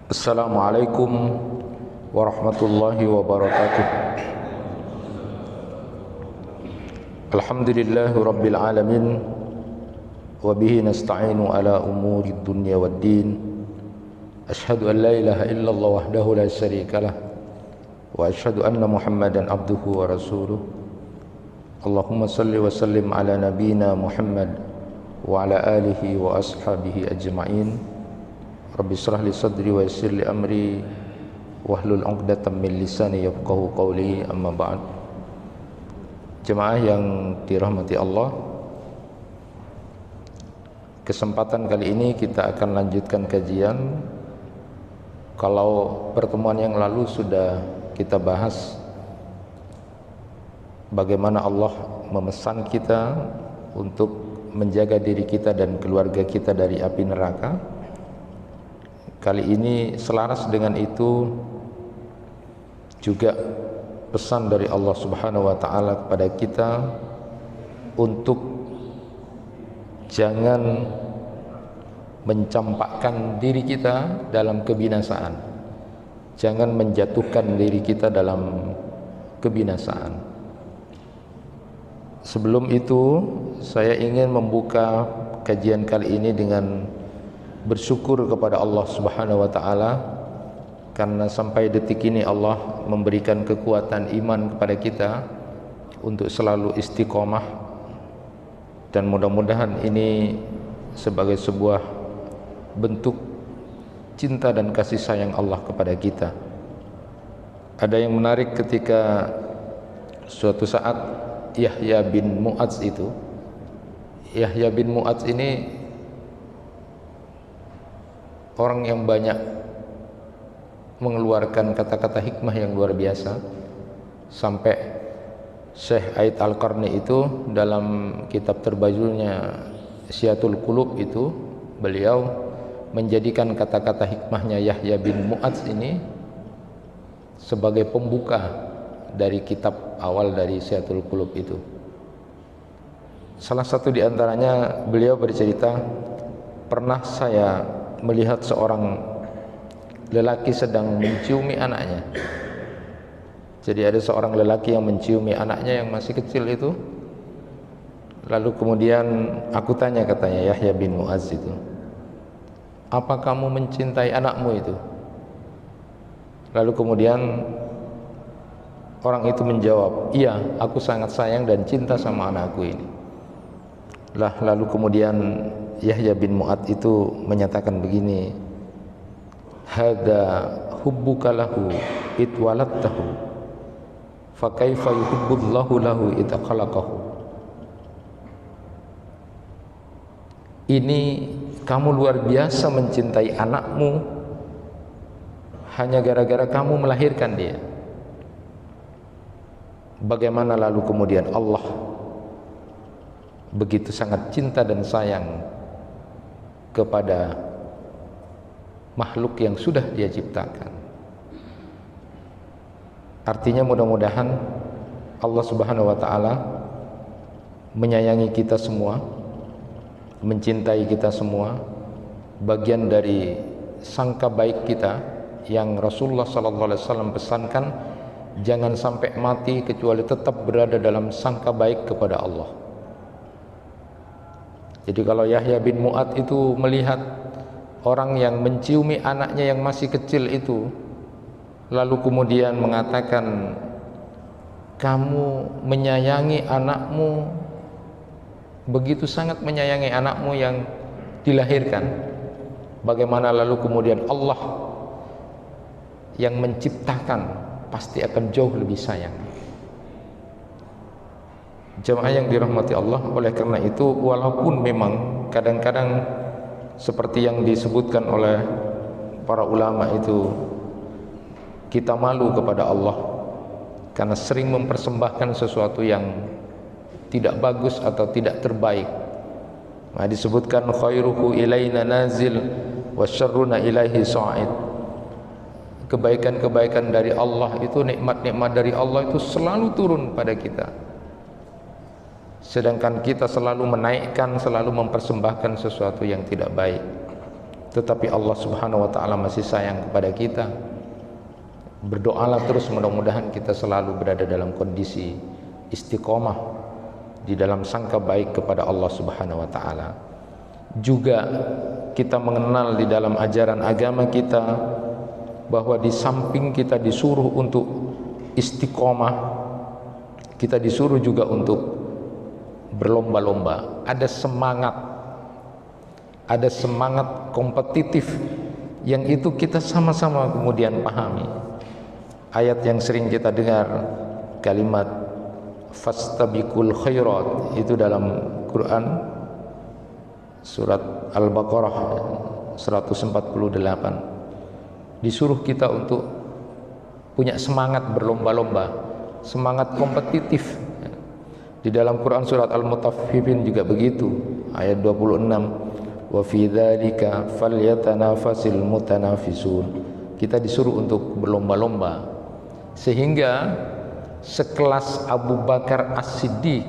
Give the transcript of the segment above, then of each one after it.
Assalamualaikum warahmatullahi wabarakatuh. Alhamdulillahi rabbil alamin, wa bihi nasta'inu ala umuri dunya waddin. Ashhadu an la ilaha illallah wahdahu la syarikalah, wa ashhadu anna Muhammadan abduhu wa rasuluh. Allahumma salli wa sallim ala nabiyyina Muhammad wa ala alihi wa ashabihi ajma'in. Rabbi shrah li sadri wa yassir li amri wahlul 'uqdatam min lisani yafqahu qawli, amma ba'd. Jemaah yang dirahmati Allah, kesempatan kali ini kita akan lanjutkan kajian. Kalau pertemuan yang lalu sudah kita bahas bagaimana Allah memesan kita untuk menjaga diri kita dan keluarga kita dari api neraka. Kali ini selaras dengan itu juga pesan dari Allah Subhanahu wa taala kepada kita untuk jangan mencampakkan diri kita dalam kebinasaan. Jangan menjatuhkan diri kita dalam kebinasaan. Sebelum itu, saya ingin membuka kajian kali ini dengan bersyukur kepada Allah Subhanahu wa taala karena sampai detik ini Allah memberikan kekuatan iman kepada kita untuk selalu istiqomah, dan mudah-mudahan ini sebagai sebuah bentuk cinta dan kasih sayang Allah kepada kita. Ada yang menarik ketika suatu saat Yahya bin Mu'adz ini orang yang banyak mengeluarkan kata-kata hikmah yang luar biasa, sampai Syekh Aid Al-Qarni itu dalam kitab terbajulnya Syiatul Qulub itu, beliau menjadikan kata-kata hikmahnya Yahya bin Mu'adz ini sebagai pembuka dari kitab awal dari Syiatul Qulub itu. Salah satu di antaranya beliau bercerita, pernah saya melihat seorang lelaki sedang menciumi anaknya. Jadi ada seorang lelaki yang menciumi anaknya yang masih kecil itu. Lalu kemudian aku tanya, katanya Yahya bin Mu'adz itu, apa kamu mencintai anakmu itu? Lalu kemudian orang itu menjawab, iya, aku sangat sayang dan cinta sama anakku ini. Lalu kemudian Yahya bin Mu'adz itu menyatakan begini, hadza hubbuka lahu id waladtahu fa kaifa yuhibbullahu lahu id khalaqahu. Ini kamu luar biasa mencintai anakmu hanya gara-gara kamu melahirkan dia. Bagaimana lalu kemudian Allah begitu sangat cinta dan sayang kepada makhluk yang sudah dia ciptakan. Artinya mudah-mudahan Allah Subhanahu wa taala menyayangi kita semua, mencintai kita semua, bagian dari sangka baik kita yang Rasulullah sallallahu alaihi wasallam pesankan, jangan sampai mati kecuali tetap berada dalam sangka baik kepada Allah. Jadi kalau Yahya bin Mu'adz itu melihat orang yang menciumi anaknya yang masih kecil itu, lalu kemudian mengatakan, kamu menyayangi anakmu, begitu sangat menyayangi anakmu yang dilahirkan, bagaimana lalu kemudian Allah yang menciptakan pasti akan jauh lebih sayang. Jemaah yang dirahmati Allah, oleh karena itu walaupun memang kadang-kadang seperti yang disebutkan oleh para ulama itu, kita malu kepada Allah karena sering mempersembahkan sesuatu yang tidak bagus atau tidak terbaik. Nah, disebutkan khairuhu ilaina nazil wa syarruna ilaihi sa'id. Kebaikan-kebaikan dari Allah itu, nikmat-nikmat dari Allah itu selalu turun pada kita. Sedangkan kita selalu menaikkan, selalu mempersembahkan sesuatu yang tidak baik. tetapi Allah Subhanahu wa taala masih sayang kepada kita. Berdoalah terus, mudah-mudahan kita selalu berada dalam kondisi istiqomah di dalam sangka baik kepada Allah Subhanahu wa taala. Juga kita mengenal di dalam ajaran agama kita bahwa di samping kita disuruh untuk istiqomah, kita disuruh juga untuk berlomba-lomba. Ada semangat kompetitif yang itu kita sama-sama kemudian pahami. Ayat yang sering kita dengar, kalimat fastabiqul khairat, itu dalam Quran surat Al-Baqarah 148. Disuruh kita untuk punya semangat berlomba-lomba, semangat kompetitif. Di dalam Quran surat Al-Mutaffifin juga begitu, ayat 26, wa fi dzalika falyatanafasil mutanafisun. Kita disuruh untuk berlomba-lomba, sehingga sekelas Abu Bakar As-Siddiq,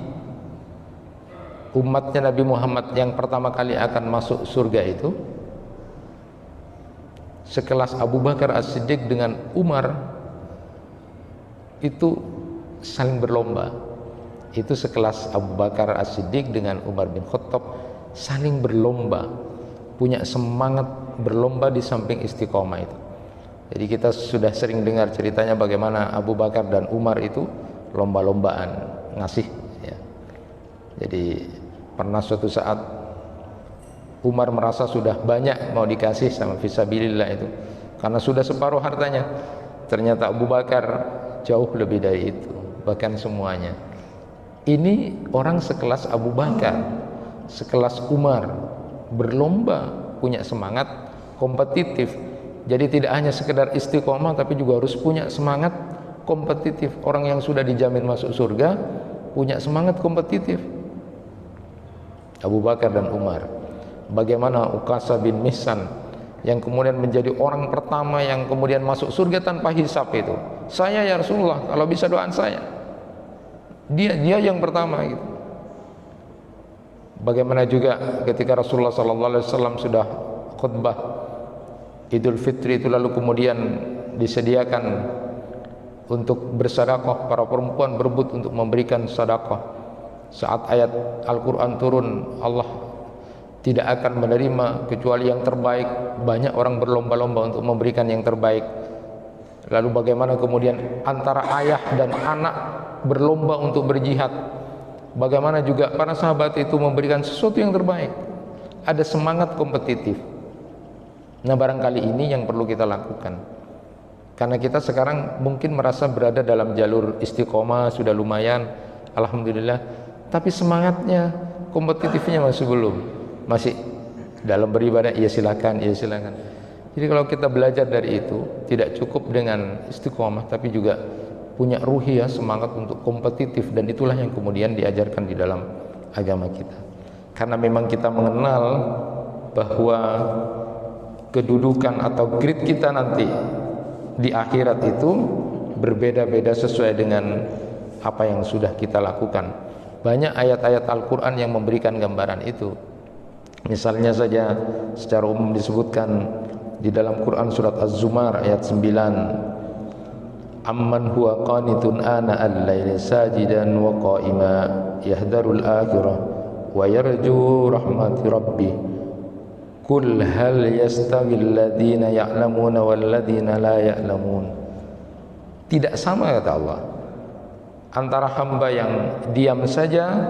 umatnya Nabi Muhammad yang pertama kali akan masuk surga itu, sekelas Abu Bakar As-Siddiq dengan Umar itu saling berlomba. Itu sekelas Abu Bakar As-Siddiq dengan Umar bin Khattab saling berlomba, punya semangat berlomba di samping istiqomah itu. Jadi kita sudah sering dengar ceritanya bagaimana Abu Bakar dan Umar itu lomba-lombaan ngasih ya. Jadi pernah suatu saat Umar merasa sudah banyak mau dikasih sama fisabilillah itu, karena sudah separuh hartanya. Ternyata Abu Bakar jauh lebih dari itu, bahkan semuanya. Ini orang sekelas Abu Bakar, sekelas Umar, berlomba, punya semangat kompetitif. Jadi tidak hanya sekedar istiqomah, tapi juga harus punya semangat kompetitif. Orang yang sudah dijamin masuk surga punya semangat kompetitif. Abu Bakar dan Umar. Bagaimana Uqasah bin Mihsan yang kemudian menjadi orang pertama yang kemudian masuk surga tanpa hisab itu. Saya ya Rasulullah, kalau bisa doaan saya. Dia yang pertama gitu. Bagaimana juga ketika Rasulullah SAW sudah khutbah Idul Fitri itu, lalu kemudian disediakan untuk bersedekah, para perempuan berebut untuk memberikan sedekah. Saat ayat Al-Quran turun, Allah tidak akan menerima kecuali yang terbaik. Banyak orang berlomba-lomba untuk memberikan yang terbaik. Lalu bagaimana kemudian antara ayah dan anak berlomba untuk berjihad. Bagaimana juga para sahabat itu memberikan sesuatu yang terbaik. Ada semangat kompetitif. Nah, barangkali ini yang perlu kita lakukan, karena kita sekarang mungkin merasa berada dalam jalur istiqomah sudah lumayan, alhamdulillah, tapi semangatnya, kompetitifnya masih belum, masih dalam beribadah ya silakan, ya silakan. Jadi kalau kita belajar dari itu, tidak cukup dengan istiqomah, tapi juga punya ruhiyah, semangat untuk kompetitif, dan itulah yang kemudian diajarkan di dalam agama kita. Karena memang kita mengenal bahwa kedudukan atau grade kita nanti di akhirat itu berbeda-beda sesuai dengan apa yang sudah kita lakukan. Banyak ayat-ayat Al-Quran yang memberikan gambaran itu. Misalnya saja secara umum disebutkan di dalam Quran surat Az-Zumar ayat 9, amman huwa qanitun ana al-laili sajidan wa qa'ima yahdarul akhirah wa yarju rahmati rabbih Kul hal yastawil ladina ya'lamuna wal ladina la ya'lamun. Tidak sama, kata Allah, antara hamba yang diam saja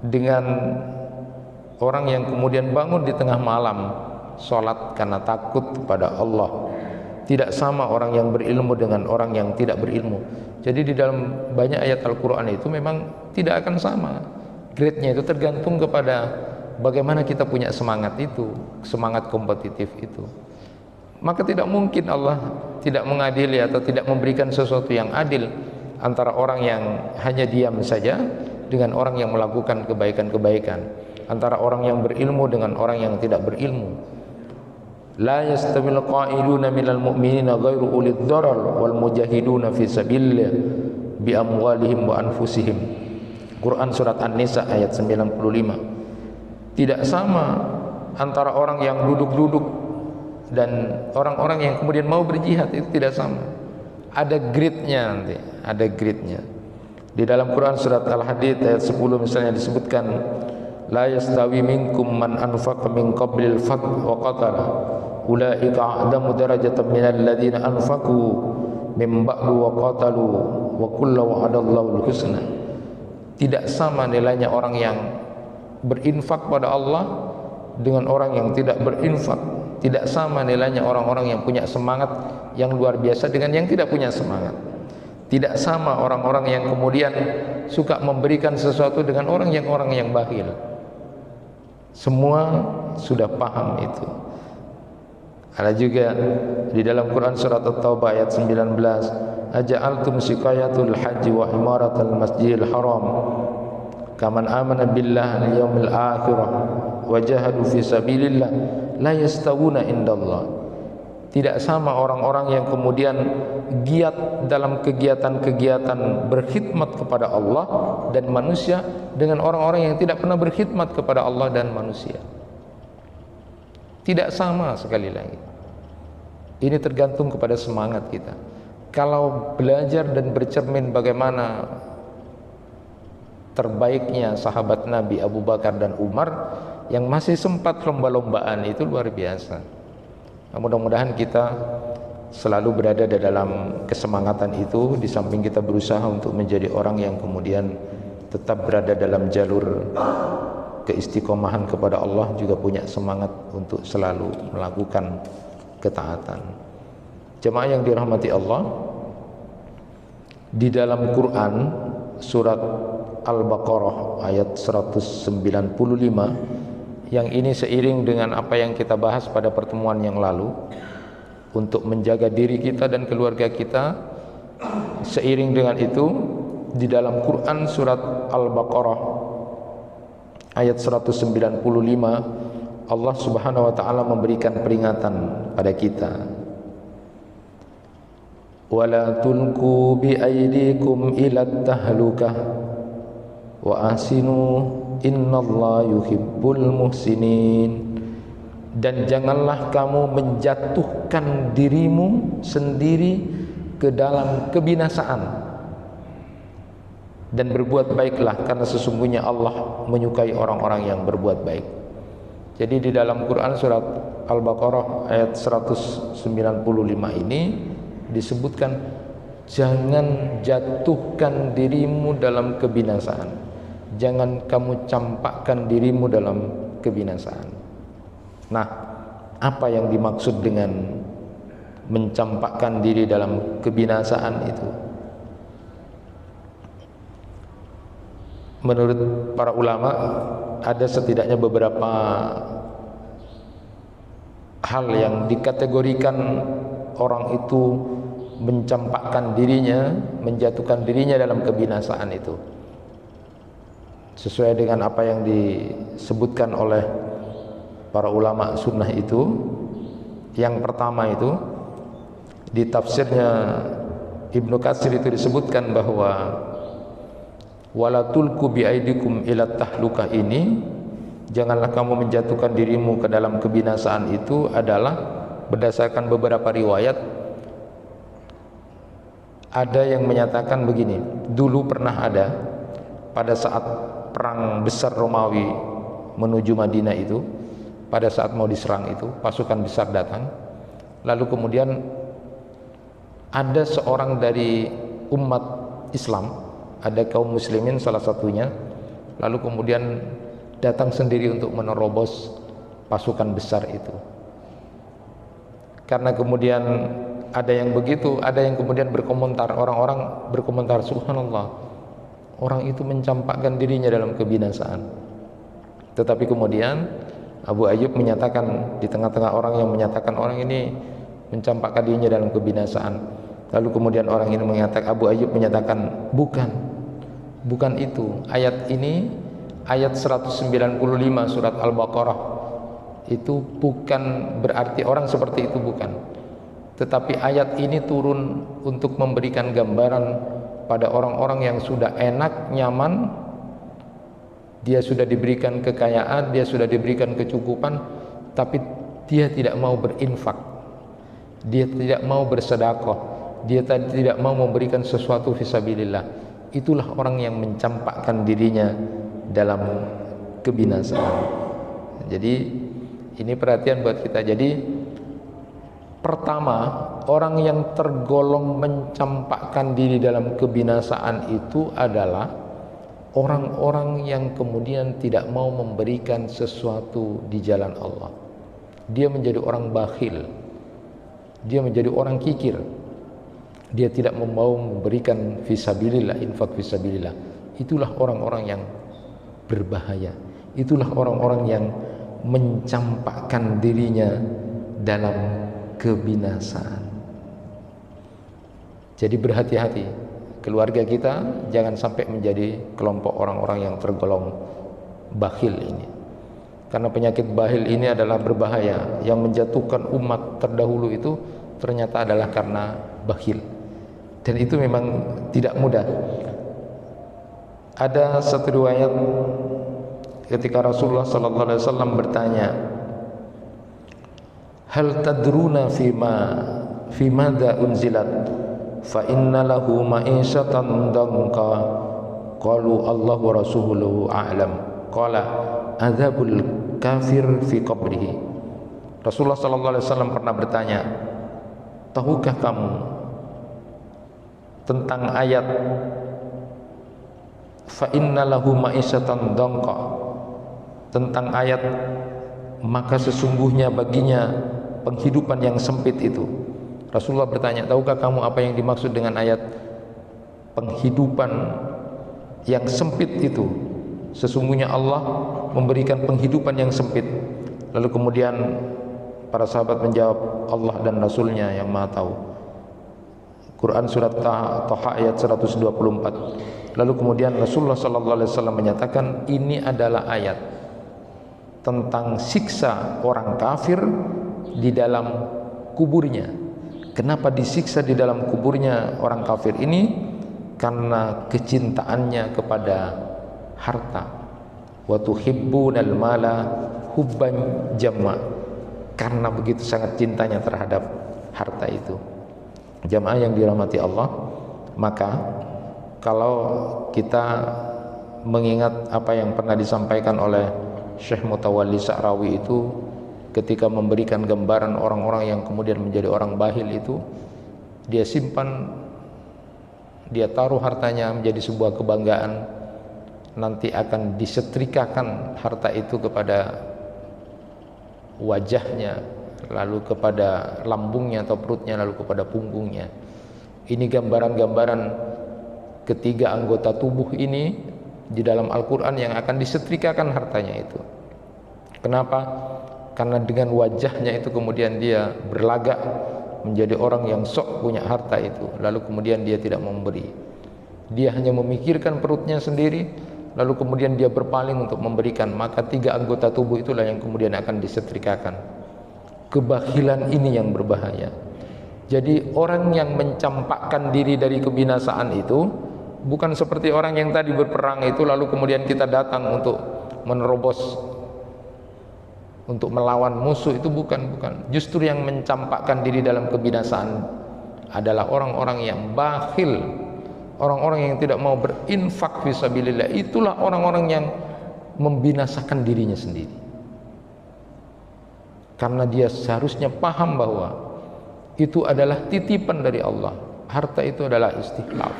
dengan orang yang kemudian bangun di tengah malam sholat karena takut kepada Allah. Tidak sama orang yang berilmu dengan orang yang tidak berilmu. Jadi di dalam banyak ayat Al-Quran itu memang tidak akan sama. Grade-nya itu tergantung kepada bagaimana kita punya semangat itu, semangat kompetitif itu. Maka tidak mungkin Allah tidak mengadili atau tidak memberikan sesuatu yang adil antara orang yang hanya diam saja dengan orang yang melakukan kebaikan-kebaikan, antara orang yang berilmu dengan orang yang tidak berilmu. La yastawil qa'iluna minal mu'minina ghairu ulid dharar wal mujahiduna fi sabilillah bi amwalihim wa anfusihim. Quran surat An-Nisa ayat 95. Tidak sama antara orang yang duduk-duduk dan orang-orang yang kemudian mau berjihad itu tidak sama. Ada grade-nya nanti, ada grade-nya. Di dalam Quran surat Al-Hadid ayat 10 misalnya disebutkan, la yastawi minkum man anfaqa min qablil fath wa qatala ulaika a'damu darajatan minal ladzina anfaqu min ba'du wa qatalu wa kullu wa'adallahu al-husna. Tidak sama nilainya orang yang berinfak pada Allah dengan orang yang tidak berinfak. Tidak sama nilainya orang-orang yang punya semangat yang luar biasa dengan yang tidak punya semangat. Tidak sama orang-orang yang kemudian suka memberikan sesuatu dengan orang yang bakhil. Semua sudah paham itu. Ada juga di dalam Quran surat At-Taubah ayat 19, aja'altum siqayatul haji wa imaratal masjidil haram kaman amana billah al yaumil akhirah wa jahadu fi sabilillah la yastawuna indallah. Tidak sama orang-orang yang kemudian giat dalam kegiatan-kegiatan berkhidmat kepada Allah dan manusia dengan orang-orang yang tidak pernah berkhidmat kepada Allah dan manusia. Tidak sama sekali lagi. Ini tergantung kepada semangat kita. Kalau belajar dan bercermin bagaimana terbaiknya sahabat Nabi Abu Bakar dan Umar yang masih sempat lomba-lombaan, itu luar biasa. Nah, mudah-mudahan kita selalu berada di dalam kesemangatan itu, di samping kita berusaha untuk menjadi orang yang kemudian tetap berada dalam jalur keistiqomahan kepada Allah, juga punya semangat untuk selalu melakukan ketaatan. Jemaah yang dirahmati Allah, di dalam Quran surat Al-Baqarah ayat 195, yang ini seiring dengan apa yang kita bahas pada pertemuan yang lalu, untuk menjaga diri kita dan keluarga kita. Seiring dengan itu, di dalam Quran surat Al-Baqarah ayat 195, Allah Subhanahu wa taala memberikan peringatan pada kita. Wala tulqu bi aydikum ila tahlukah wa ahsinu innallaha yuhibbul muhsinin. Dan janganlah kamu menjatuhkan dirimu sendiri ke dalam kebinasaan, dan berbuat baiklah karena sesungguhnya Allah menyukai orang-orang yang berbuat baik. Jadi di dalam Quran surat Al-Baqarah ayat 195 ini disebutkan, jangan jatuhkan dirimu dalam kebinasaan, jangan kamu campakkan dirimu dalam kebinasaan. Nah, apa yang dimaksud dengan mencampakkan diri dalam kebinasaan itu? Menurut para ulama, ada setidaknya beberapa hal yang dikategorikan orang itu mencampakkan dirinya, menjatuhkan dirinya dalam kebinasaan itu, sesuai dengan apa yang disebutkan oleh para ulama sunnah itu. Yang pertama itu, di tafsirnya Ibnu Katsir itu disebutkan bahwa wala tulqu bi aidikum ila tahlukah ini, janganlah kamu menjatuhkan dirimu ke dalam kebinasaan, itu adalah berdasarkan beberapa riwayat. Ada yang menyatakan begini, dulu pernah ada pada saat perang besar Romawi menuju Madinah itu, pada saat mau diserang itu, pasukan besar datang, lalu kemudian ada seorang dari umat Islam, ada kaum muslimin salah satunya, lalu kemudian datang sendiri untuk menerobos pasukan besar itu. Karena kemudian ada yang begitu, ada yang kemudian berkomentar, orang-orang berkomentar, subhanallah, orang itu mencampakkan dirinya dalam kebinasaan. Tetapi kemudian Abu Ayyub menyatakan, di tengah-tengah orang yang menyatakan orang ini mencampakkan dirinya dalam kebinasaan, lalu kemudian orang ini mengatakan, Abu Ayyub menyatakan, bukan itu. Ayat ini, ayat 195 surat Al-Baqarah itu bukan berarti orang seperti itu, bukan. Tetapi ayat ini turun untuk memberikan gambaran pada orang-orang yang sudah enak, nyaman, dia sudah diberikan kekayaan, dia sudah diberikan kecukupan, tapi dia tidak mau berinfak, dia tidak mau bersedekah, dia tidak mau memberikan sesuatu fisabilillah, itulah orang yang mencampakkan dirinya dalam kebinasaan. Jadi ini perhatian buat kita. Jadi pertama, orang yang tergolong mencampakkan diri dalam kebinasaan itu adalah orang-orang yang kemudian tidak mau memberikan sesuatu di jalan Allah. Dia menjadi orang bakhil, dia menjadi orang kikir, dia tidak mau memberikan fisabilillah, infak fisabilillah. Itulah orang-orang yang berbahaya, itulah orang-orang yang mencampakkan dirinya dalam kebinasaan. Jadi berhati-hati, keluarga kita jangan sampai menjadi kelompok orang-orang yang tergolong bakhil ini. Karena penyakit bakhil ini adalah berbahaya. Yang menjatuhkan umat terdahulu itu ternyata adalah karena bakhil. Dan itu memang tidak mudah. Ada satu riwayat ketika Rasulullah sallallahu alaihi wasallam bertanya, hal tadruna fi madza unzilat fa inna lahu ma'isyatan danqa qalu Allah wa rasuluhu a'lam qala adzabul kafir fi qabrihi. Rasulullah sallallahu alaihi wasallam pernah bertanya, tahukah kamu tentang ayat fa inna lahu ma'isyatan danqa, tentang ayat maka sesungguhnya baginya penghidupan yang sempit itu. Rasulullah bertanya, tahukah kamu apa yang dimaksud dengan ayat penghidupan yang sempit itu? Sesungguhnya Allah memberikan penghidupan yang sempit. Lalu kemudian para sahabat menjawab, Allah dan Rasulnya yang Maha tahu. Quran surat Taha ayat 124. Lalu kemudian Rasulullah SAW menyatakan, ini adalah ayat tentang siksa orang kafir di dalam kuburnya. Kenapa disiksa di dalam kuburnya orang kafir ini? Karena kecintaannya kepada harta. Wa tuhibbunal mala hubban jamma. Karena begitu sangat cintanya terhadap harta itu. Jamaah yang dirahmati Allah, maka kalau kita mengingat apa yang pernah disampaikan oleh Syekh Mutawalli Sa'rawi itu ketika memberikan gambaran orang-orang yang kemudian menjadi orang bakhil itu, dia simpan, dia taruh hartanya menjadi sebuah kebanggaan, nanti akan disetrikakan harta itu kepada wajahnya, lalu kepada lambungnya atau perutnya, lalu kepada punggungnya. Ini gambaran-gambaran ketiga anggota tubuh ini di dalam Al-Quran yang akan disetrikakan hartanya itu. Kenapa? Karena dengan wajahnya itu kemudian dia berlagak menjadi orang yang sok punya harta itu, lalu kemudian dia tidak memberi. Dia hanya memikirkan perutnya sendiri, lalu kemudian dia berpaling untuk memberikan. Maka tiga anggota tubuh itulah yang kemudian akan disetrikakan. Kebakhilan ini yang berbahaya. Jadi orang yang mencampakkan diri dari kebinasaan itu bukan seperti orang yang tadi berperang itu lalu kemudian kita datang untuk menerobos, untuk melawan musuh, itu bukan. Justru yang mencampakkan diri dalam kebinasaan adalah orang-orang yang bakhil, orang-orang yang tidak mau berinfak fisabilillah. Itulah orang-orang yang membinasakan dirinya sendiri. Karena dia seharusnya paham bahwa itu adalah titipan dari Allah. Harta itu adalah istikhlaf,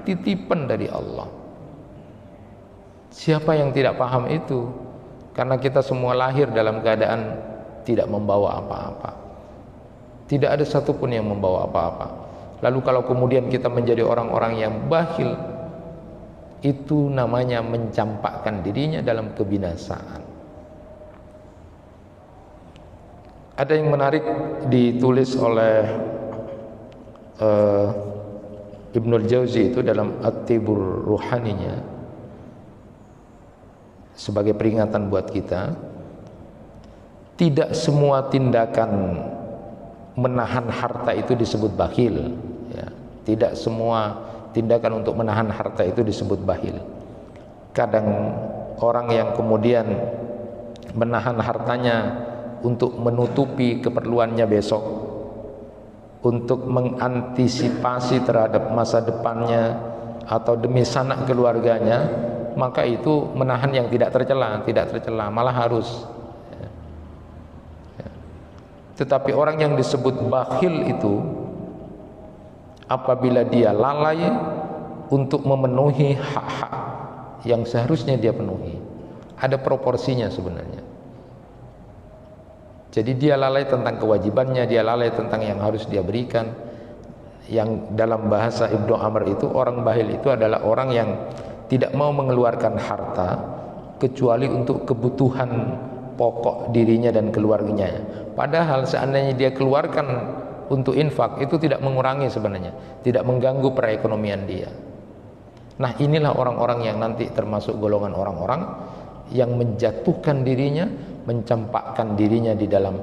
titipan dari Allah. Siapa yang tidak paham itu? Karena kita semua lahir dalam keadaan tidak membawa apa-apa. Tidak ada satupun yang membawa apa-apa. Lalu kalau kemudian kita menjadi orang-orang yang bakhil, itu namanya mencampakkan dirinya dalam kebinasaan. Ada yang menarik ditulis oleh Ibnul Jauzi itu dalam At-Tibur Ruhaninya, sebagai peringatan buat kita, tidak semua tindakan menahan harta itu disebut bakhil, ya. Tidak semua tindakan untuk menahan harta itu disebut bakhil. Kadang orang yang kemudian menahan hartanya untuk menutupi keperluannya besok, untuk mengantisipasi terhadap masa depannya atau demi sanak keluarganya, maka itu menahan yang tidak tercela, malah harus. Tetapi orang yang disebut bakhil itu apabila dia lalai untuk memenuhi hak-hak yang seharusnya dia penuhi. Ada proporsinya sebenarnya. Jadi dia lalai tentang kewajibannya, dia lalai tentang yang harus dia berikan. Yang dalam bahasa Ibnu Amr itu, orang bakhil itu adalah orang yang tidak mau mengeluarkan harta kecuali untuk kebutuhan pokok dirinya dan keluarganya. Padahal seandainya dia keluarkan untuk infak, itu tidak mengurangi sebenarnya, tidak mengganggu perekonomian dia. Nah, inilah orang-orang yang nanti termasuk golongan orang-orang yang menjatuhkan dirinya, mencampakkan dirinya di dalam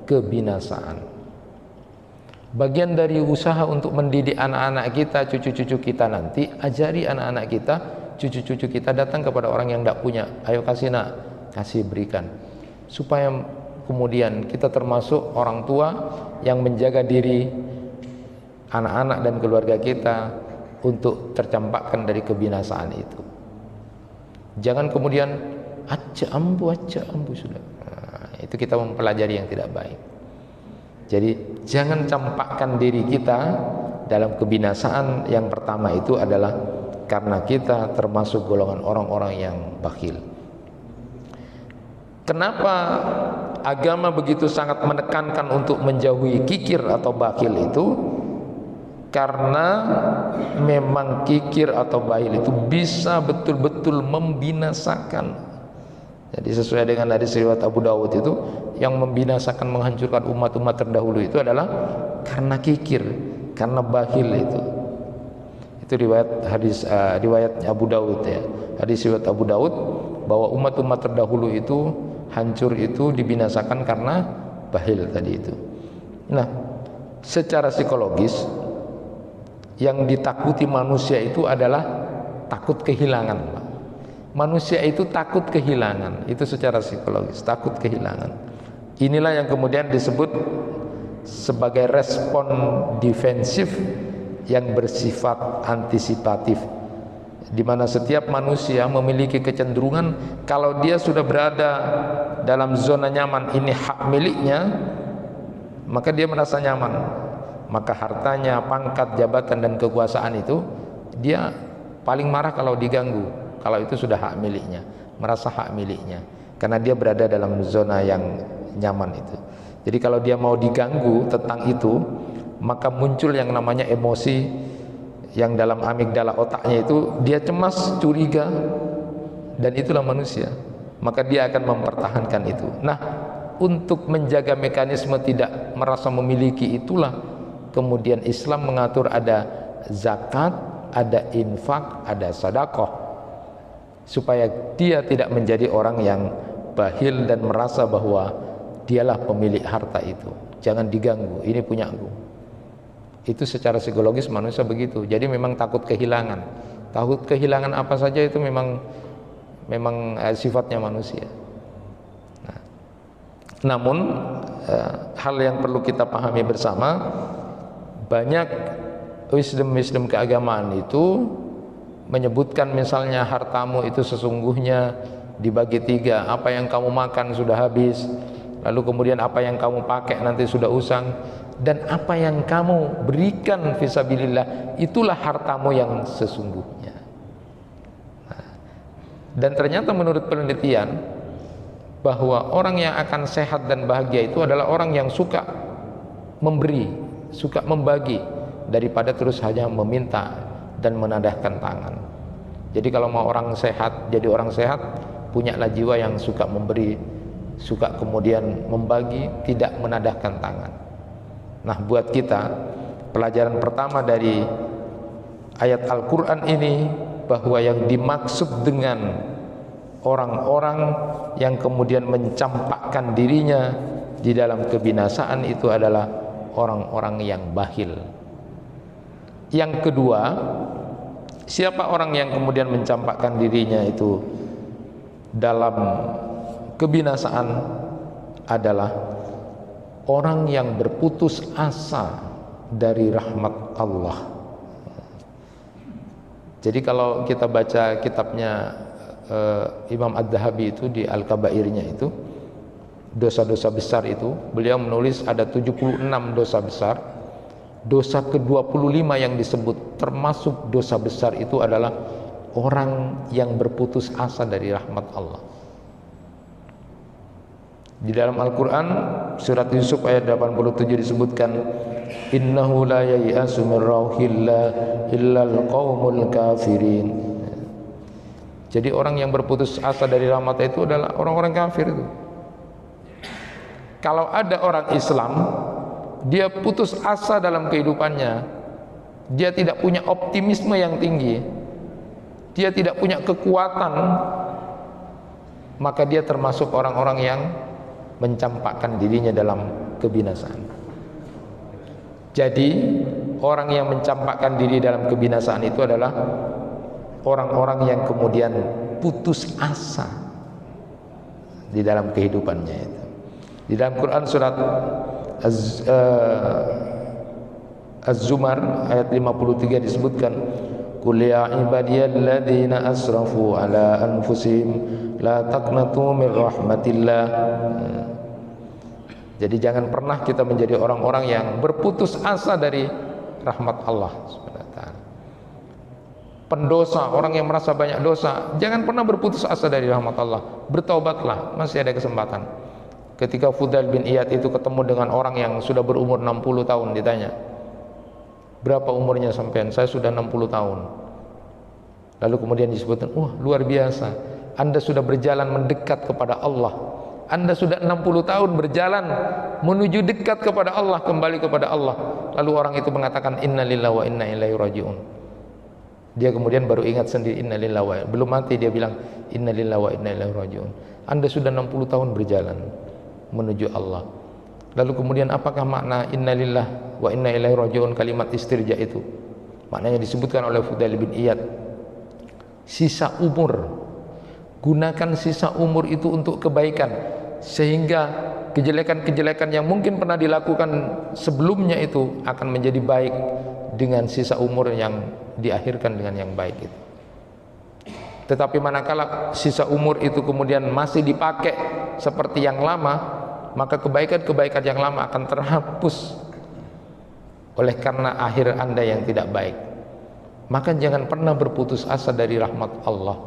kebinasaan. Bagian dari usaha untuk mendidik anak-anak kita, cucu-cucu kita nanti, ajari anak-anak kita, cucu-cucu kita datang kepada orang yang tidak punya. Ayo kasih nak, kasih berikan. Supaya kemudian kita termasuk orang tua yang menjaga diri anak-anak dan keluarga kita untuk tercampakkan dari kebinasaan itu. Jangan kemudian aja ambu sudah. Nah, itu kita mempelajari yang tidak baik. Jadi jangan campakkan diri kita dalam kebinasaan. Yang pertama itu adalah karena kita termasuk golongan orang-orang yang bakhil. Kenapa agama begitu sangat menekankan untuk menjauhi kikir atau bakhil itu? Karena memang kikir atau bakhil itu bisa betul-betul membinasakan. Jadi sesuai dengan hadis riwayat Abu Dawud itu, yang membinasakan, menghancurkan umat-umat terdahulu itu adalah karena kikir, karena bakhil itu. Itu riwayat hadis riwayat Abu Dawud ya. Hadis riwayat Abu Dawud bahwa umat-umat terdahulu itu hancur itu dibinasakan karena bakhil tadi itu. Nah, secara psikologis yang ditakuti manusia itu adalah takut kehilangan, Pak. Manusia itu takut kehilangan, itu secara psikologis, takut kehilangan. Inilah yang kemudian disebut sebagai respon defensif yang bersifat antisipatif, di mana setiap manusia memiliki kecenderungan kalau dia sudah berada dalam zona nyaman, ini hak miliknya, maka dia merasa nyaman. Maka hartanya, pangkat, jabatan dan kekuasaan itu dia paling marah kalau diganggu. Kalau itu sudah hak miliknya, merasa hak miliknya, karena dia berada dalam zona yang nyaman itu. Jadi kalau dia mau diganggu tentang itu, maka muncul yang namanya emosi yang dalam amigdala otaknya itu, dia cemas, curiga, dan itulah manusia. Maka dia akan mempertahankan itu. Nah, untuk menjaga mekanisme tidak merasa memiliki itulah kemudian Islam mengatur ada zakat, ada infak, ada sedekah, supaya dia tidak menjadi orang yang bakhil dan merasa bahwa dialah pemilik harta itu. Jangan diganggu, ini punyaku. Itu secara psikologis manusia begitu. Jadi memang takut kehilangan. Takut kehilangan apa saja itu memang sifatnya manusia. Nah, namun hal yang perlu kita pahami bersama, banyak wisdom keagamaan itu menyebutkan misalnya hartamu itu sesungguhnya dibagi tiga. Apa yang kamu makan sudah habis, lalu kemudian apa yang kamu pakai nanti sudah usang, dan apa yang kamu berikan fisabilillah itulah hartamu yang sesungguhnya. Nah, dan ternyata menurut penelitian bahwa orang yang akan sehat dan bahagia itu adalah orang yang suka memberi, suka membagi, daripada terus hanya meminta dan menadahkan tangan. Jadi kalau mau orang sehat, jadi orang sehat, punyalah jiwa yang suka memberi, suka kemudian membagi, tidak menadahkan tangan. Nah, buat kita pelajaran pertama dari ayat Al-Quran ini, bahwa yang dimaksud dengan orang-orang yang kemudian mencampakkan dirinya di dalam kebinasaan itu adalah orang-orang yang bakhil. Yang kedua, siapa orang yang kemudian mencampakkan dirinya itu dalam kebinasaan adalah orang yang berputus asa dari rahmat Allah. Jadi kalau kita baca kitabnya Imam Ad-Dhahabi itu di Al-Kabairnya itu, dosa-dosa besar itu, beliau menulis ada 76 dosa besar. Dosa ke-25 yang disebut termasuk dosa besar itu adalah orang yang berputus asa dari rahmat Allah. Di dalam Al-Quran surat Yusuf ayat 87 disebutkan, innahu la yai'asu min rauhillah illal qaumul kafirin. Jadi orang yang berputus asa dari rahmat itu adalah orang-orang kafir itu. Kalau ada orang Islam, dia putus asa dalam kehidupannya, dia tidak punya optimisme yang tinggi, dia tidak punya kekuatan, maka dia termasuk orang-orang yang mencampakkan dirinya dalam kebinasaan. Jadi orang yang mencampakkan diri dalam kebinasaan itu adalah orang-orang yang kemudian putus asa di dalam kehidupannya itu. Di dalam Quran surat Az-Zumar ayat 53 disebutkan, qul ya ibadiyalladzina asrafu ala anfusihim la taqnatu min rahmatillah. Jadi jangan pernah kita menjadi orang-orang yang berputus asa dari rahmat Allah Subhanahu wa taala. Pendosa, orang yang merasa banyak dosa, jangan pernah berputus asa dari rahmat Allah. Bertaubatlah, masih ada kesempatan. Ketika Fudail bin Iyad itu ketemu dengan orang yang sudah berumur 60 tahun, ditanya, berapa umurnya sampean? Saya sudah 60 tahun. Lalu kemudian disebutkan, wah luar biasa, Anda sudah berjalan mendekat kepada Allah. Anda sudah 60 tahun berjalan menuju dekat kepada Allah, kembali kepada Allah. Lalu orang itu mengatakan, inna lillahi wa inna ilaihi raji'un. Dia kemudian baru ingat sendiri, inna lillahi wa, belum mati dia bilang, inna lillahi wa inna ilaihi raji'un. Anda sudah 60 tahun berjalan menuju Allah. Lalu kemudian apakah makna inna lillahi wa inna ilaihi raji'un, kalimat istirja itu? Maknanya disebutkan oleh Fudail bin Iyad, sisa umur, gunakan sisa umur itu untuk kebaikan, sehingga kejelekan-kejelekan yang mungkin pernah dilakukan sebelumnya itu akan menjadi baik dengan sisa umur yang diakhirkan dengan yang baik itu. Tetapi manakala sisa umur itu kemudian masih dipakai seperti yang lama, maka kebaikan-kebaikan yang lama akan terhapus oleh karena akhir Anda yang tidak baik. Maka jangan pernah berputus asa dari rahmat Allah.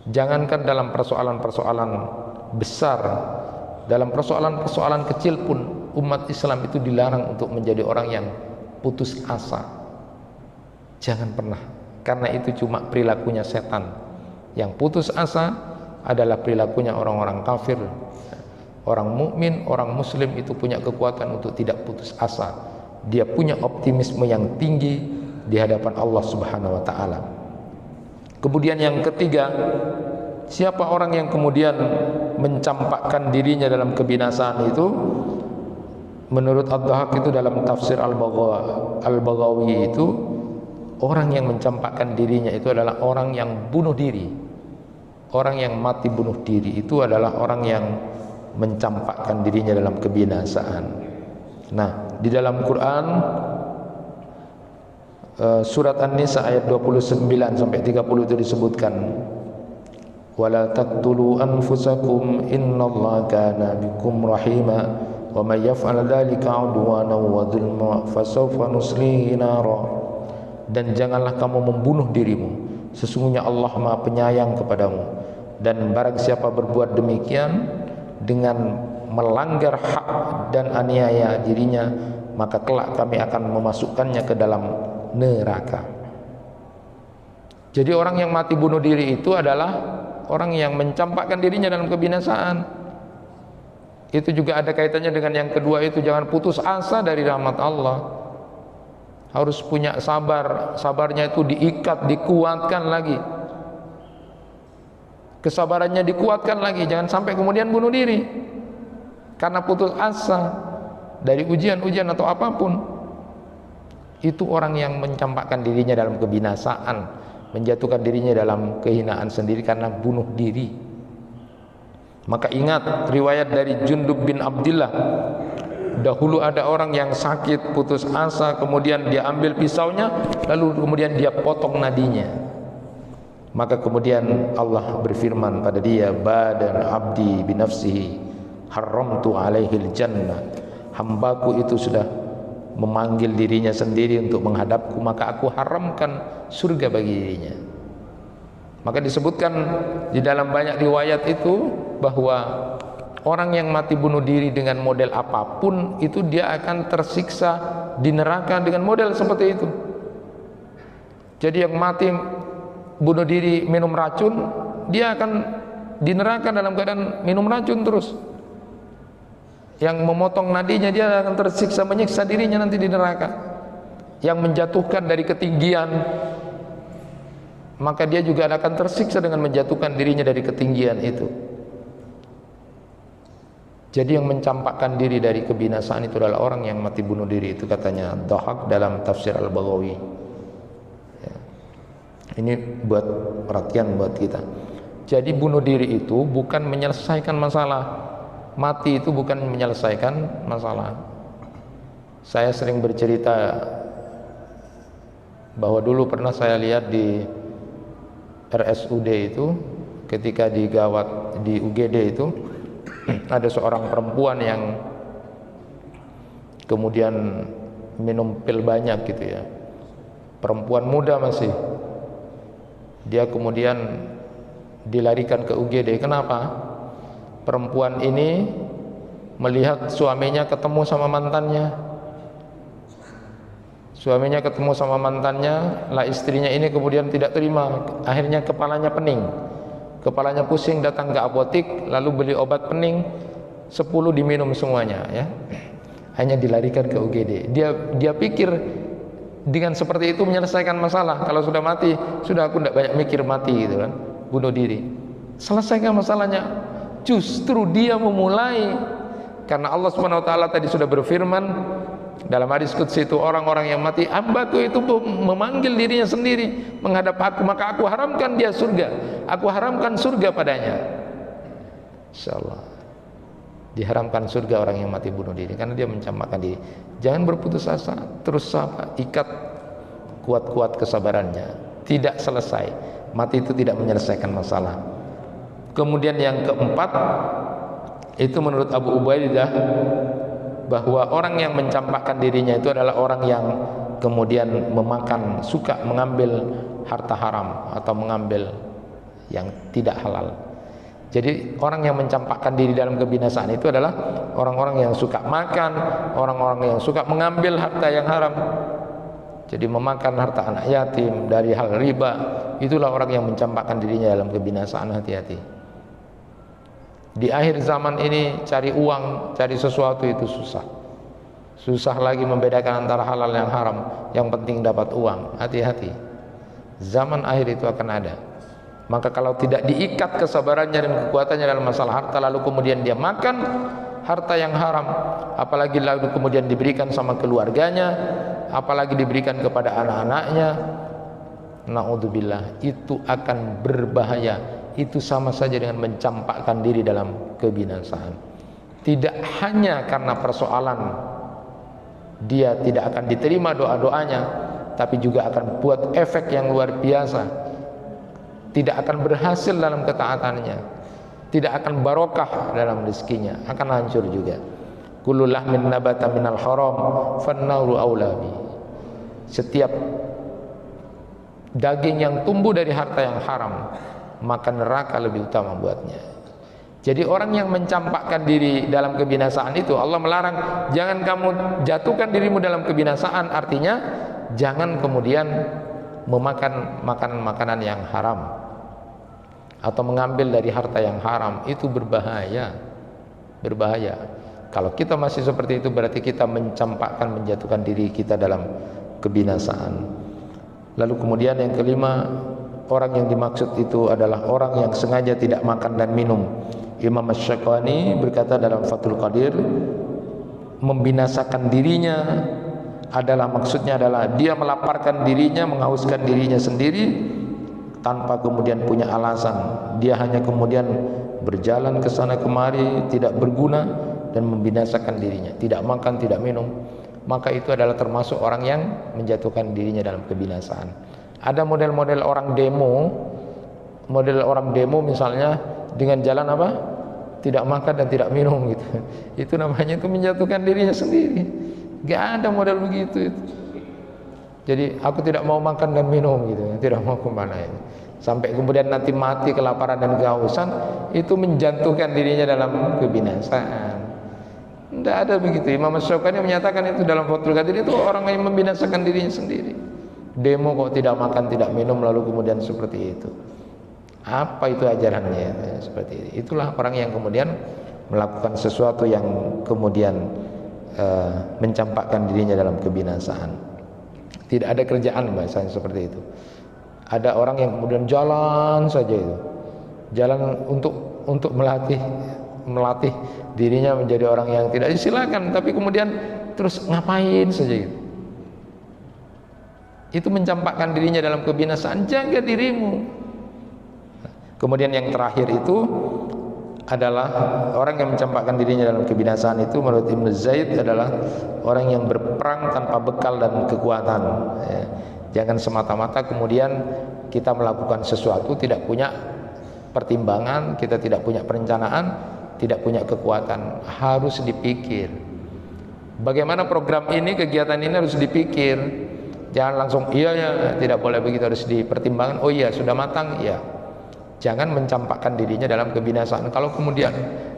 Jangankan dalam persoalan-persoalan besar, dalam persoalan-persoalan kecil pun umat Islam itu dilarang untuk menjadi orang yang putus asa. Jangan pernah, karena itu cuma perilakunya setan. Yang putus asa adalah perilakunya orang-orang kafir. Orang mukmin, orang muslim itu punya kekuatan untuk tidak putus asa. Dia punya optimisme yang tinggi di hadapan Allah Subhanahu wa taala. Kemudian yang ketiga, siapa orang yang kemudian mencampakkan dirinya dalam kebinasaan itu? Menurut Ad-Dhahak itu dalam tafsir Al-Baghawi itu, orang yang mencampakkan dirinya itu adalah orang yang bunuh diri. Orang yang mati bunuh diri itu adalah orang yang mencampakkan dirinya dalam kebinasaan. Nah, di dalam Quran surat An-Nisa ayat 29 sampai 30 itu disebutkan, wala taqtulu anfusakum innallaha kana bikum rahima wa may yaf'al dzalika 'udwanan wa dzulma fasawfa nuslihi nara. Dan janganlah kamu membunuh dirimu, sesungguhnya Allah Maha penyayang kepadamu, dan barang siapa berbuat demikian dengan melanggar hak dan aniaya dirinya, maka kelak kami akan memasukkannya ke dalam neraka. Jadi orang yang mati bunuh diri itu adalah orang yang mencampakkan dirinya dalam kebinasaan. Itu juga ada kaitannya dengan yang kedua itu, jangan putus asa dari rahmat Allah. Harus punya sabar, sabarnya itu diikat, dikuatkan lagi. Kesabarannya dikuatkan lagi, jangan sampai kemudian bunuh diri karena putus asa dari ujian-ujian atau apapun. Itu orang yang mencampakkan dirinya dalam kebinasaan, menjatuhkan dirinya dalam kehinaan sendiri karena bunuh diri. Maka ingat riwayat dari Jundub bin Abdillah Dahulu ada orang yang sakit, putus asa, kemudian dia ambil pisaunya, lalu kemudian dia potong nadinya. Maka kemudian Allah berfirman pada dia, badan abdi binafsihi haramtu alaihil jannah. Hambaku itu sudah memanggil dirinya sendiri untuk menghadapku, maka aku haramkan surga bagi dirinya. Maka disebutkan di dalam banyak riwayat itu bahwa orang yang mati bunuh diri dengan model apapun itu dia akan tersiksa di neraka dengan model seperti itu. Jadi yang mati bunuh diri minum racun, dia akan di neraka dalam keadaan minum racun terus. Yang memotong nadinya, dia akan tersiksa, menyiksa dirinya nanti di neraka. Yang menjatuhkan dari ketinggian, maka dia juga akan tersiksa dengan menjatuhkan dirinya dari ketinggian itu. Jadi yang mencampakkan diri dari kebinasaan itu adalah orang yang mati bunuh diri. Itu katanya Dhahak dalam tafsir Al-Baghawi ya. Ini buat perhatian buat kita. Jadi bunuh diri itu bukan menyelesaikan masalah. Mati itu bukan menyelesaikan masalah. Saya sering bercerita bahwa dulu pernah saya lihat di RSUD itu, ketika digawat di UGD itu ada seorang perempuan yang kemudian minum pil banyak gitu ya. Perempuan muda masih. Dia kemudian dilarikan ke UGD. Kenapa? Perempuan ini melihat suaminya ketemu sama mantannya. Suaminya ketemu sama mantannya, lah istrinya ini kemudian tidak terima. Akhirnya kepalanya pening, kepalanya pusing, datang ke apotik, lalu beli obat pening 10 diminum semuanya ya. Hanya dilarikan ke UGD. Dia pikir dengan seperti itu menyelesaikan masalah. Kalau sudah mati, sudah aku tidak banyak mikir mati gitu kan, bunuh diri. Selesaikan masalahnya. Justru dia memulai, karena Allah Subhanahu wa taala tadi sudah berfirman dalam hadis qudsi itu, orang-orang yang mati, hambaku itu memanggil dirinya sendiri menghadap aku, maka aku haramkan dia surga. Aku haramkan surga padanya. Insyaallah diharamkan surga orang yang mati bunuh diri karena dia mencampakkan diri. Jangan berputus asa, terus sabar, ikat kuat-kuat kesabarannya. Tidak selesai. Mati itu tidak menyelesaikan masalah. Kemudian yang keempat, itu menurut Abu Ubaidah, bahwa orang yang mencampakkan dirinya itu adalah orang yang kemudian memakan, suka mengambil harta haram atau mengambil yang tidak halal. Jadi orang yang mencampakkan diri dalam kebinasaan itu adalah orang-orang yang suka makan, orang-orang yang suka mengambil harta yang haram. Jadi memakan harta anak yatim dari hal riba, itulah orang yang mencampakkan dirinya dalam kebinasaan. Hati-hati. Di akhir zaman ini cari uang, cari sesuatu itu susah. Susah lagi membedakan antara halal yang haram. Yang penting dapat uang. Hati-hati. Zaman akhir itu akan ada. Maka kalau tidak diikat kesabarannya dan kekuatannya dalam masalah harta, lalu kemudian dia makan harta yang haram, apalagi lalu kemudian diberikan sama keluarganya, apalagi diberikan kepada anak-anaknya, naudzubillah, itu akan berbahaya. Itu sama saja dengan mencampakkan diri dalam kebinasaan. Tidak hanya karena persoalan dia tidak akan diterima doa-doanya, tapi juga akan buat efek yang luar biasa. Tidak akan berhasil dalam ketaatannya, tidak akan barokah dalam rezekinya, akan hancur juga. Kullu lahmin nabata minal haram fannaru aula bi. Setiap daging yang tumbuh dari harta yang haram, maka neraka lebih utama buatnya. Jadi orang yang mencampakkan diri dalam kebinasaan itu, Allah melarang, jangan kamu jatuhkan dirimu dalam kebinasaan. Artinya jangan kemudian memakan makanan-makanan yang haram atau mengambil dari harta yang haram. Itu berbahaya. Berbahaya. Kalau kita masih seperti itu, berarti kita mencampakkan, menjatuhkan diri kita dalam kebinasaan. Lalu kemudian yang kelima, orang yang dimaksud itu adalah orang yang sengaja tidak makan dan minum. Imam Asy-Syafi'i berkata dalam Fathul Qadir, membinasakan dirinya adalah, maksudnya adalah dia melaparkan dirinya, menghauskan dirinya sendiri tanpa kemudian punya alasan. Dia hanya kemudian berjalan ke sana kemari, tidak berguna, dan membinasakan dirinya, tidak makan, tidak minum, maka itu adalah termasuk orang yang menjatuhkan dirinya dalam kebinasaan. Ada model-model orang demo misalnya dengan jalan apa? Tidak makan dan tidak minum gitu. Itu namanya itu menjatuhkan dirinya sendiri. Gak ada model begitu itu. Jadi aku tidak mau makan dan minum gitu, tidak mau kemana ini. Sampai kemudian nanti mati kelaparan dan kehausan, itu menjatuhkan dirinya dalam kebinasaan. Tidak ada begitu. Imam Asy-Syaukani menyatakan itu dalam Fathul Qadir, itu orang yang membinasakan dirinya sendiri. Demo kok tidak makan, tidak minum, lalu kemudian seperti itu. Apa itu ajarannya? Seperti itu. Itulah orang yang kemudian melakukan sesuatu yang kemudian mencampakkan dirinya dalam kebinasaan. Tidak ada kerjaan bahasanya seperti itu. Ada orang yang kemudian jalan saja itu, jalan untuk melatih dirinya menjadi orang yang tidak, silakan, tapi kemudian terus ngapain saja itu. Itu mencampakkan dirinya dalam kebinasaan. Jaga dirimu. Kemudian yang terakhir itu adalah orang yang mencampakkan dirinya dalam kebinasaan itu menurut Ibnu Zaid adalah orang yang berperang tanpa bekal dan kekuatan. Jangan semata-mata kemudian kita melakukan sesuatu tidak punya pertimbangan, kita tidak punya perencanaan, tidak punya kekuatan. Harus dipikir bagaimana program ini, kegiatan ini harus dipikir. Jangan langsung iya ya, tidak boleh begitu, harus dipertimbangkan. Oh iya, sudah matang, iya. Jangan mencampakkan dirinya dalam kebinasaan. Kalau kemudian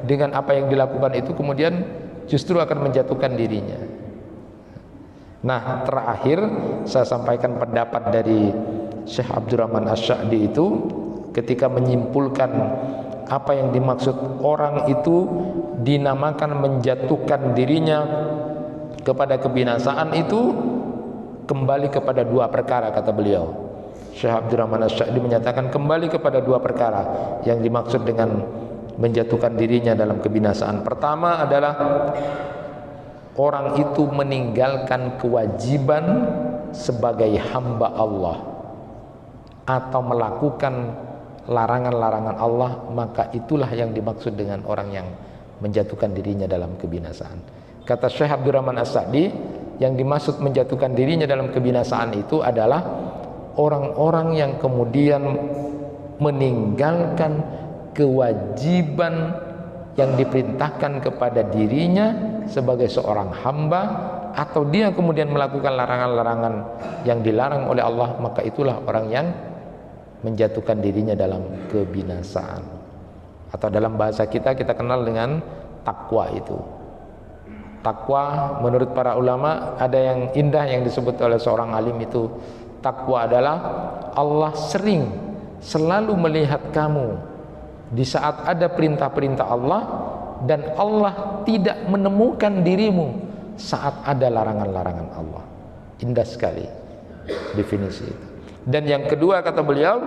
dengan apa yang dilakukan itu kemudian justru akan menjatuhkan dirinya. Nah, terakhir saya sampaikan pendapat dari Syekh Abdurrahman Asy-Sya'di itu ketika menyimpulkan apa yang dimaksud orang itu dinamakan menjatuhkan dirinya kepada kebinasaan, itu kembali kepada dua perkara, kata beliau. Syekh Abdurrahman Asy-Sya'di menyatakan kembali kepada dua perkara yang dimaksud dengan menjatuhkan dirinya dalam kebinasaan. Pertama adalah orang itu meninggalkan kewajiban sebagai hamba Allah atau melakukan larangan-larangan Allah, maka itulah yang dimaksud dengan orang yang menjatuhkan dirinya dalam kebinasaan. Kata Syekh Abdurrahman As-Sa'di, yang dimaksud menjatuhkan dirinya dalam kebinasaan itu adalah orang-orang yang kemudian meninggalkan kewajiban yang diperintahkan kepada dirinya sebagai seorang hamba, atau dia kemudian melakukan larangan-larangan yang dilarang oleh Allah, maka itulah orang yang menjatuhkan dirinya dalam kebinasaan. Atau dalam bahasa kita kenal dengan takwa itu. Takwa menurut para ulama ada yang indah yang disebut oleh seorang alim itu, takwa adalah Allah selalu melihat kamu di saat ada perintah-perintah Allah, dan Allah tidak menemukan dirimu saat ada larangan-larangan Allah. Indah sekali definisi itu. Dan yang kedua, kata beliau,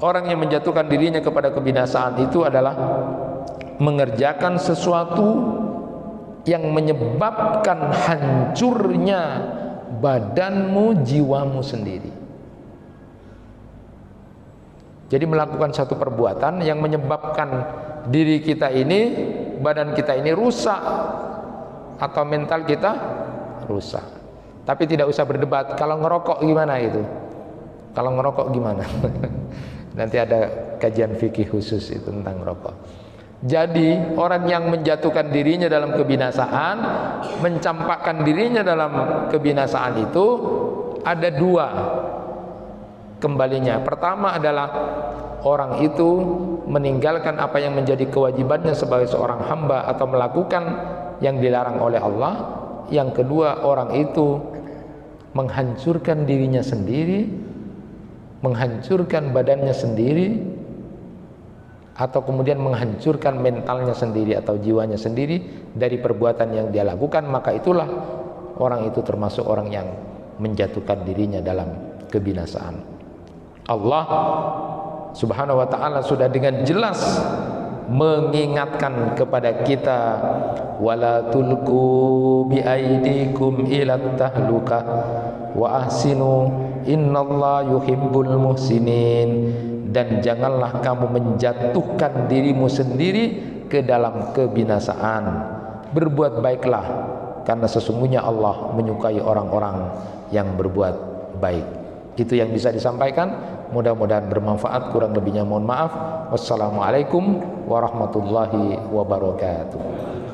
orang yang menjatuhkan dirinya kepada kebinasaan itu adalah mengerjakan sesuatu yang menyebabkan hancurnya badanmu, jiwamu sendiri. Jadi melakukan satu perbuatan yang menyebabkan diri kita ini, badan kita ini rusak, atau mental kita rusak. Tapi tidak usah berdebat, kalau ngerokok gimana itu? Kalau ngerokok gimana? Nanti ada kajian fikih khusus itu tentang rokok. Jadi orang yang menjatuhkan dirinya dalam kebinasaan, mencampakkan dirinya dalam kebinasaan itu ada dua kembalinya. Pertama adalah orang itu meninggalkan apa yang menjadi kewajibannya sebagai seorang hamba atau melakukan yang dilarang oleh Allah. Yang kedua, orang itu menghancurkan dirinya sendiri, menghancurkan badannya sendiri, atau kemudian menghancurkan mentalnya sendiri atau jiwanya sendiri dari perbuatan yang dia lakukan. Maka itulah orang itu termasuk orang yang menjatuhkan dirinya dalam kebinasaan. Allah Subhanahu wa ta'ala sudah dengan jelas mengingatkan kepada kita, wala tulqu biaidikum ilat tahlukah wa ahsinu innallaha yuhibbul muhsinin. Dan janganlah kamu menjatuhkan dirimu sendiri ke dalam kebinasaan. Berbuat baiklah, karena sesungguhnya Allah menyukai orang-orang yang berbuat baik. Itu yang bisa disampaikan, mudah-mudahan bermanfaat. Kurang lebihnya mohon maaf. Wassalamualaikum warahmatullahi wabarakatuh.